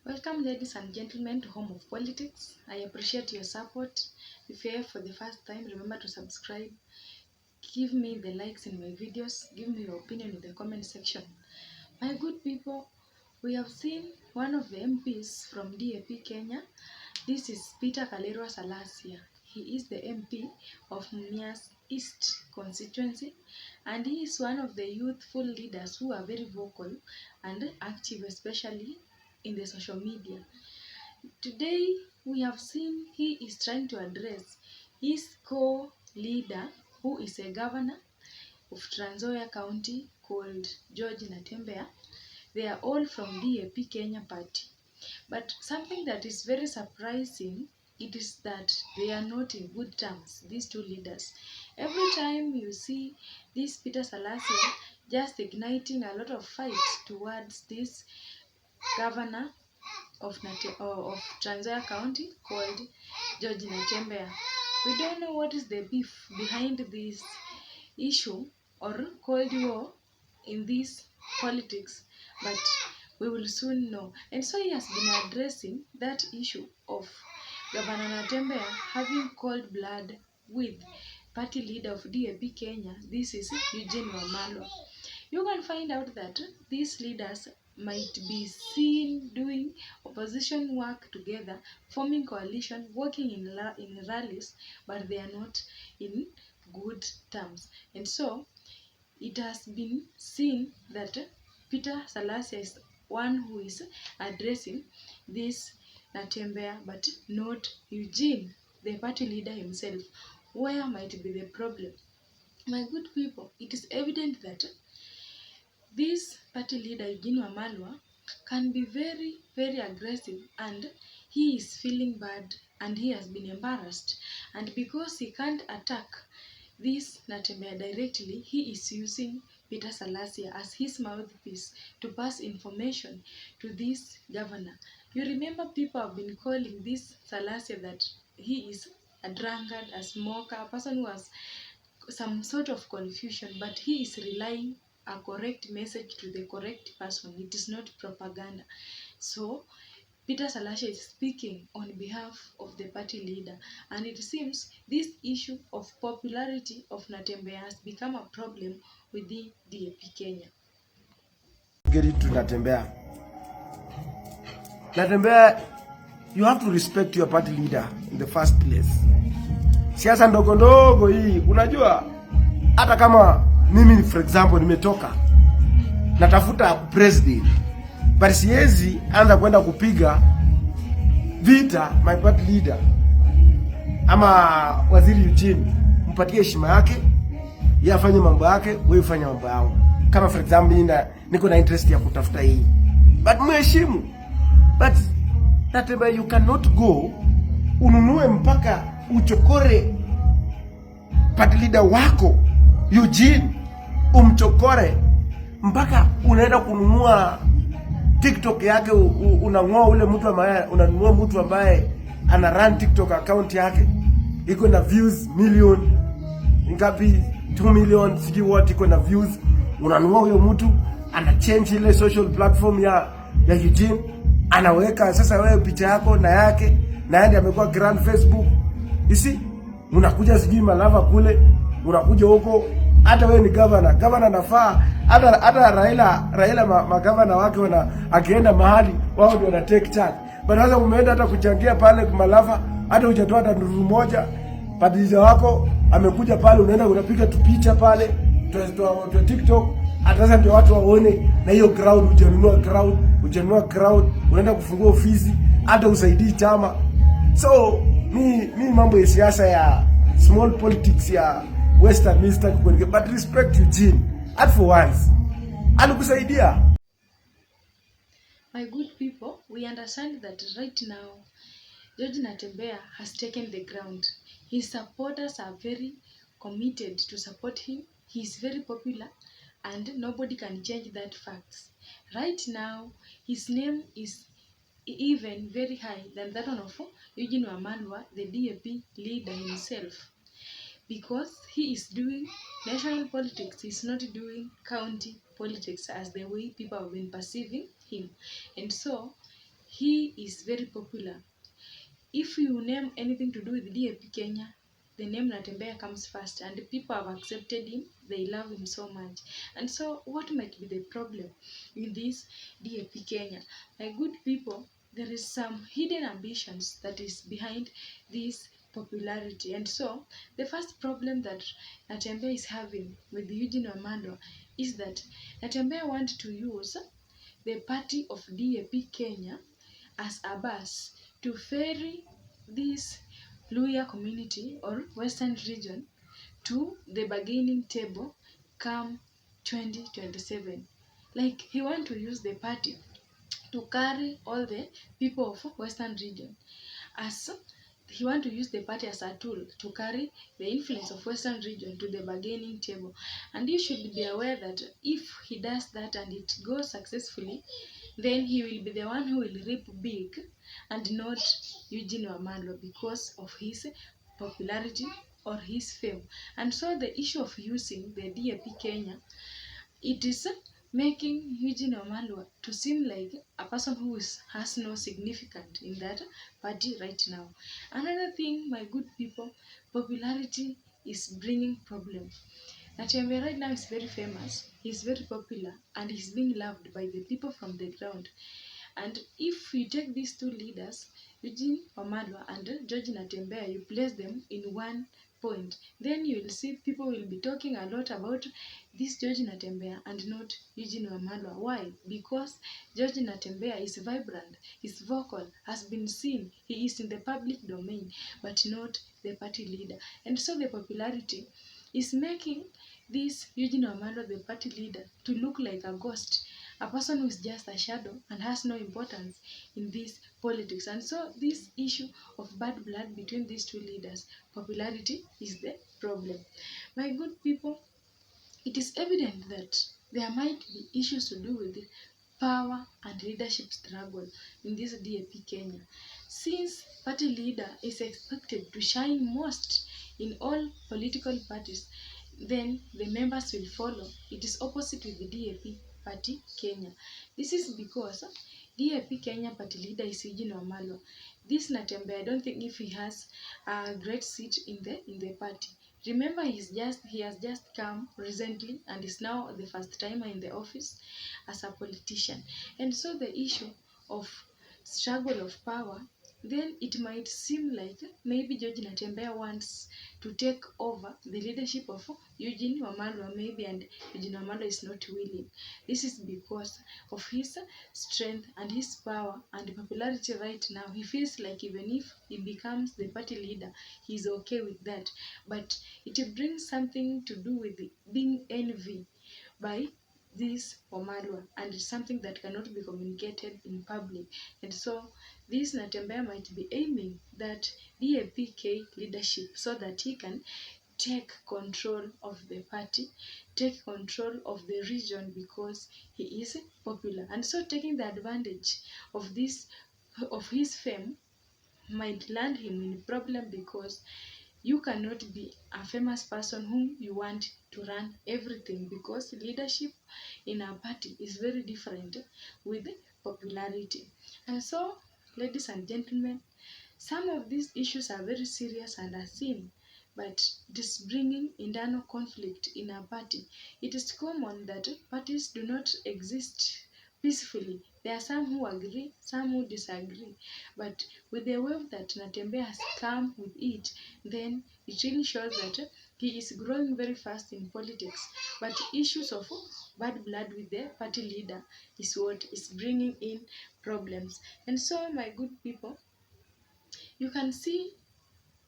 Welcome, ladies and gentlemen, to Home of Politics. I appreciate your support. If you're here for the first time, remember to subscribe. Give me the likes in my videos. Give me your opinion in the comment section. My good people, we have seen one of the MPs from DAP Kenya. This is Peter Kalirwa Salasya. He is the MP of Mumias East constituency, and he is one of the youthful leaders who are very vocal and active, especially in the social media. Today, we have seen he is trying to address his co-leader, who is a governor of Trans-Nzoia County called George Natembea. They are all from DAP Kenya party. But something that is very surprising, it is that they are not in good terms, these two leaders. Every time you see this Peter Salasya just igniting a lot of fights towards this governor of Trans-Nzoia County called George Natembea. We don't know what is the beef behind this issue or cold war in this politics, but we will soon know. And so he has been addressing that issue of Governor Natembea having cold blood with party leader of DAP Kenya. This is Eugene Wamalwa. You can find out that these leaders might be seen doing opposition work together, forming coalition, working in rallies, but they are not in good terms. And so it has been seen that Peter Salasya is one who is addressing this Natembea, but not Eugene, the party leader himself. Where might be the problem? My good people, it is evident that this party leader, Eugene Wamalwa, can be very, very aggressive, and he is feeling bad and he has been embarrassed. And because he can't attack this Natembea directly, he is using Peter Salasya as his mouthpiece to pass information to this governor. You remember people have been calling this Salasya that he is a drunkard, a smoker, a person who has some sort of confusion, but he is relying a correct message to the correct person. It is not propaganda. So Peter Salasya is speaking on behalf of the party leader, and it seems this issue of popularity of Natembea has become a problem within DAP Kenya. Get it to Natembea. Natembea, you have to respect your party leader in the first place. Siasa ndogo ndogo hii, unajua hata kama mimi for example nimetoka natafuta president, but siwezi anza kwenda kupiga vita my party leader ama waziri Eugene. Mpatie heshima yake, yeye afanye mambo yake, wewe ufanye mambo yako. Kama for example niko na interest ya kutafuta hii, but mheshimu. But Natembea, you cannot go ununue mpaka uchokore party leader wako Eugene, umchokore mpaka unaenda kununua TikTok yake, unanunua ule mtu ambaye unanunua mtu ambaye ana run TikTok account yake iko na views million ngapi, 2 million sijui what iko na views. Unanunua huyo mtu, ana change ile social platform ya Eugene, anaweka sasa wewe picha yako na yake, na yeye amekuwa grand Facebook. Isi unakuja sijui Malava kule, unakuja huko. Hata wewe ni governor nafaa, hata Raila magavana wake akienda mahali wao ndio wana take charge. But sasa umeenda hata kuchangia pale Malava, hata hujatoa hata nuru moja. Padriza wako amekuja pale, unaenda unapiga tu picha pale tu TikTok, hata sasa ndio watu waone. Na hiyo crowd hujanunua crowd, unaenda kufungua ofisi, hata usaidii chama. So mi mambo ya siasa ya small politics ya Western Minister, but respect Eugene at for once. Alikusaidia. My good people, we understand that right now George Natembea has taken the ground. His supporters are very committed to support him. He is very popular and nobody can change that fact. Right now, his name is even very high than that one of Eugene Wamalwa, the DAP leader himself, because he is doing national politics. He's not doing county politics as the way people have been perceiving him. And so he is very popular. If you name anything to do with DAP Kenya, the name Natembeya comes first, and people have accepted him. They love him so much. And so, what might be the problem in this DAP Kenya? My good people, there is some hidden ambitions that is behind this popularity. And so, the first problem that Natembeya is having with Eugene Wamalwa is that Natembeya want to use the party of DAP Kenya as a bus to ferry this Luya community or Western region to the bargaining table come 2027. Like he want to use the party to carry all the people of Western region as he want to use the party as a tool to carry the influence of Western region to the bargaining table. And you should be aware that if he does that and it goes successfully, then he will be the one who will reap big and not Eugene Wamalwa because of his popularity or his fame. And so the issue of using the DAP Kenya, it is making Eugene Wamalwa to seem like a person who has no significance in that party right now. Another thing, my good people, popularity is bringing problem. Natembea right now is very famous, he's very popular, and he's being loved by the people from the ground. And if you take these two leaders, Eugene Wamalwa and George Natembea, you place them in one point, then you will see people will be talking a lot about this George Natembea and not Eugene Wamalwa. Why? Because George Natembea is vibrant, is vocal, has been seen, he is in the public domain, but not the party leader. And so the popularity is making this Eugene Wamalwa, the party leader, to look like a ghost, a person who is just a shadow and has no importance in this politics. And so this issue of bad blood between these two leaders, popularity is the problem. My good people, it is evident that there might be issues to do with power and leadership struggle in this DAP Kenya. Since party leader is expected to shine most in all political parties, then the members will follow. It is opposite with the DAP party Kenya. This is because DAP Kenya party leader is Eugene Wamalwa. This Natembea, I don't think if he has a great seat in the party. Remember, he has just come recently and is now the first timer in the office as a politician. And so the issue of struggle of power, then it might seem like maybe George Natembea wants to take over the leadership of Eugene Wamalwa maybe, and Eugene Wamalwa is not willing. This is because of his strength and his power and popularity right now. He feels like even if he becomes the party leader, he's okay with that. But it brings something to do with being envy by this Wamalwa, and it's something that cannot be communicated in public. And so this Natembea might be aiming that DAP-K leadership so that he can take control of the party, take control of the region because he is popular. And so taking the advantage of this, of his fame, might land him in problem because you cannot be a famous person whom you want to run everything, because leadership in a party is very different with popularity. And so, ladies and gentlemen, some of these issues are very serious and are seen, but it is bringing internal conflict in a party. It is common that parties do not exist peacefully. There are some who agree, some who disagree. But with the wave that Natembea has come with it, then it really shows that he is growing very fast in politics. But issues of bad blood with the party leader is what is bringing in problems. And so, my good people, you can see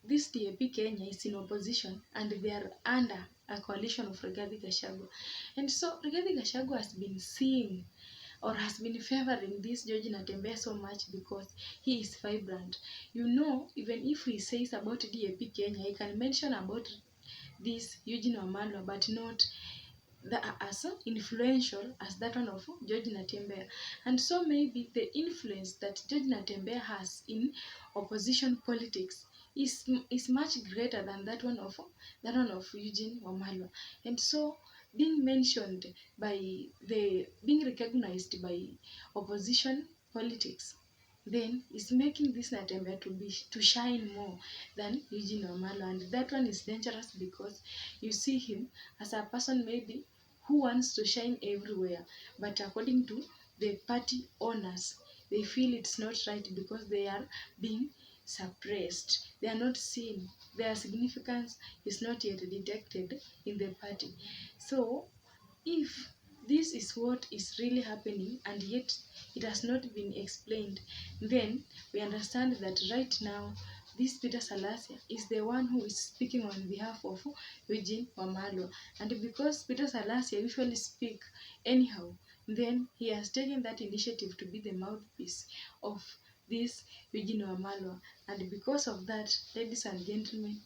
this DAP Kenya is in opposition and they are under a coalition of Rigathi Gachagua. And so Rigathi Gachagua has been seeing or has been favoring this George Natembea so much because he is vibrant. You know, even if he says about DAP Kenya, he can mention about this Eugene Wamalwa, but not as influential as that one of George Natembea. And so maybe the influence that George Natembea has in opposition politics is much greater than that one of Eugene Wamalwa. And so being mentioned by being recognized by opposition politics then is making this Natembea to shine more than Eugene Wamalwa. And that one is dangerous because you see him as a person maybe who wants to shine everywhere, but according to the party owners, they feel it's not right because they are being suppressed. They are not seen. Their significance is not yet detected in the party. So if this is what is really happening and yet it has not been explained, then we understand that right now this Peter Salasya is the one who is speaking on behalf of Eugene Wamalwa. And because Peter Salasya usually speak anyhow, then he has taken that initiative to be the mouthpiece of this Eugene Wamalwa. And because of that, ladies and gentlemen,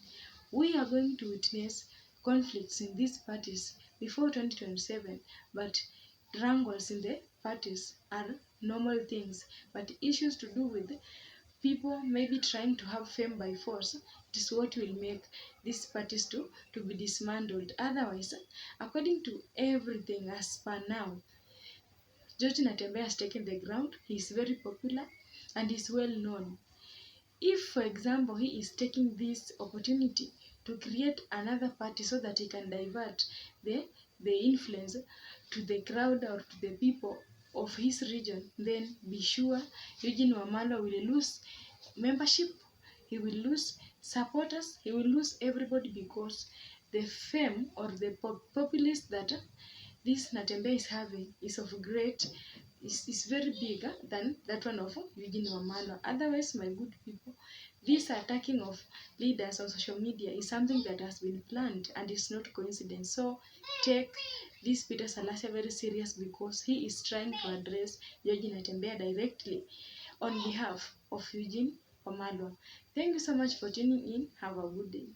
we are going to witness conflicts in these parties before 2027, but wrangles in the parties are normal things. But issues to do with people maybe trying to have fame by force, it is what will make these parties to be dismantled. Otherwise, according to everything as per now, George Natembea has taken the ground. He is very popular and is well known. If, for example, he is taking this opportunity to create another party so that he can divert the influence to the crowd or to the people of his region, then be sure Eugene Wamalwa will lose membership, he will lose supporters, he will lose everybody because the fame or the populace that this Natembea is having is of great, is very bigger than that one of Eugene Wamalwa. Otherwise, my good people, this attacking of leaders on social media is something that has been planned and is not coincidence. So take this Peter Salasya very serious because he is trying to address George Natembea directly on behalf of Eugene Wamalwa. Thank you so much for tuning in. Have a good day.